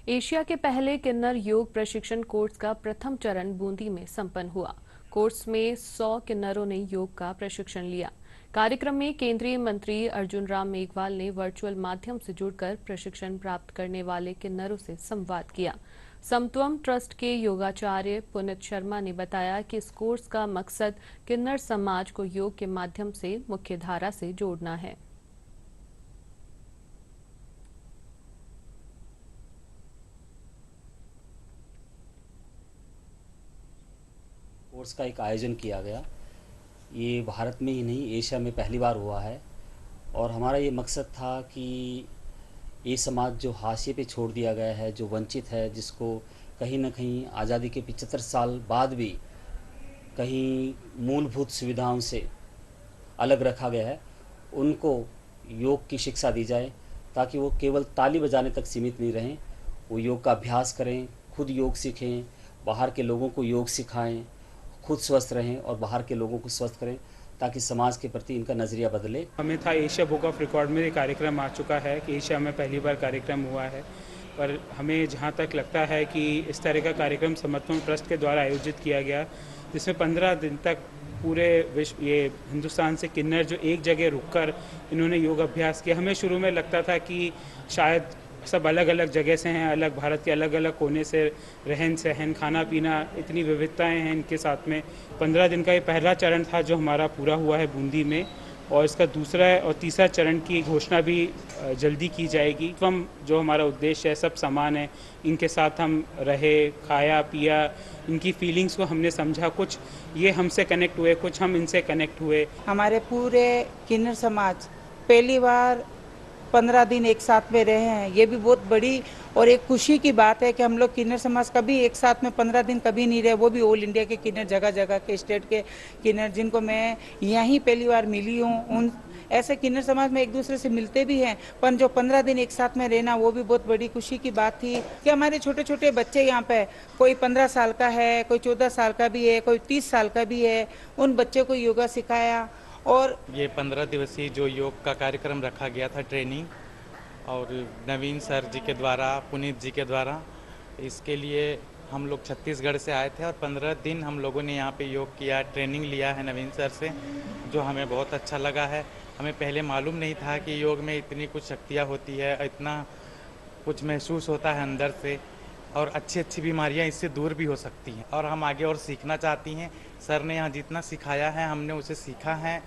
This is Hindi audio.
एशिया के पहले किन्नर योग प्रशिक्षण कोर्स का प्रथम चरण बूंदी में संपन्न हुआ। कोर्स में 100 किन्नरों ने योग का प्रशिक्षण लिया। कार्यक्रम में केंद्रीय मंत्री अर्जुन राम मेघवाल ने वर्चुअल माध्यम से जुड़कर प्रशिक्षण प्राप्त करने वाले किन्नरों से संवाद किया। समत्वम ट्रस्ट के योगाचार्य पुनित शर्मा ने बताया कि इस कोर्स का मकसद किन्नर समाज को योग के माध्यम से मुख्य धारा से जोड़ना है। कोर्स का एक आयोजन किया गया। ये भारत में ही नहीं, एशिया में पहली बार हुआ है। और हमारा ये मकसद था कि ये समाज जो हाशिए पे छोड़ दिया गया है, जो वंचित है, जिसको कहीं ना कहीं आज़ादी के 75 साल बाद भी कहीं मूलभूत सुविधाओं से अलग रखा गया है, उनको योग की शिक्षा दी जाए ताकि वो केवल ताली बजाने तक सीमित नहीं रहें। वो योग का अभ्यास करें, खुद योग सीखें, बाहर के लोगों को योग सिखाएं, खुद स्वस्थ रहें और बाहर के लोगों को स्वस्थ करें, ताकि समाज के प्रति इनका नज़रिया बदले। हमें था एशिया बुक ऑफ रिकॉर्ड में ये कार्यक्रम आ चुका है कि एशिया में पहली बार कार्यक्रम हुआ है, पर हमें जहाँ तक लगता है कि इस तरह का कार्यक्रम समत्वम ट्रस्ट के द्वारा आयोजित किया गया, जिसमें 15 दिन तक पूरे विश्व ये हिंदुस्तान से किन्नर जो एक जगह रुककर इन्होंने योग अभ्यास किया। हमें शुरू में लगता था कि शायद सब अलग अलग जगह से हैं, अलग भारत के अलग अलग कोने से, रहन सहन, खाना पीना, इतनी विविधताएं हैं इनके साथ में। 15 दिन का ये पहला चरण था जो हमारा पूरा हुआ है बूंदी में, और इसका दूसरा और तीसरा चरण की घोषणा भी जल्दी की जाएगी। हम जो हमारा उद्देश्य है, सब समान है, इनके साथ हम रहे, खाया पिया, इनकी फीलिंग्स को हमने समझा, कुछ ये हमसे कनेक्ट हुए, कुछ हम इनसे कनेक्ट हुए। हमारे पूरे किन्नर समाज पहली बार 15 दिन एक साथ में रहे हैं। ये भी बहुत बड़ी और एक खुशी की बात है कि हम लोग किन्नर समाज कभी एक साथ में 15 दिन कभी नहीं रहे, वो भी ऑल इंडिया के किन्नर, जगह जगह के स्टेट के किन्नर, जिनको मैं यहीं पहली बार मिली हूँ। उन ऐसे किन्नर समाज में एक दूसरे से मिलते भी हैं, पर जो 15 दिन एक साथ में रहना, वो भी बहुत बड़ी खुशी की बात थी कि हमारे छोटे छोटे बच्चे यहाँ पे, कोई 15 साल का है, कोई 14 साल का भी है, कोई 30 साल का भी है, उन बच्चों को योगा सिखाया। और ये 15 दिवसीय जो योग का कार्यक्रम रखा गया था, ट्रेनिंग, और नवीन सर जी के द्वारा, पुनीत जी के द्वारा, इसके लिए हम लोग छत्तीसगढ़ से आए थे और 15 दिन हम लोगों ने यहाँ पे योग किया, ट्रेनिंग लिया है नवीन सर से, जो हमें बहुत अच्छा लगा है। हमें पहले मालूम नहीं था कि योग में इतनी कुछ शक्तियाँ होती है, इतना कुछ महसूस होता है अंदर से, और अच्छी अच्छी बीमारियाँ इससे दूर भी हो सकती हैं। और हम आगे और सीखना चाहती हैं। सर ने यहाँ जितना सिखाया है हमने उसे सीखा है।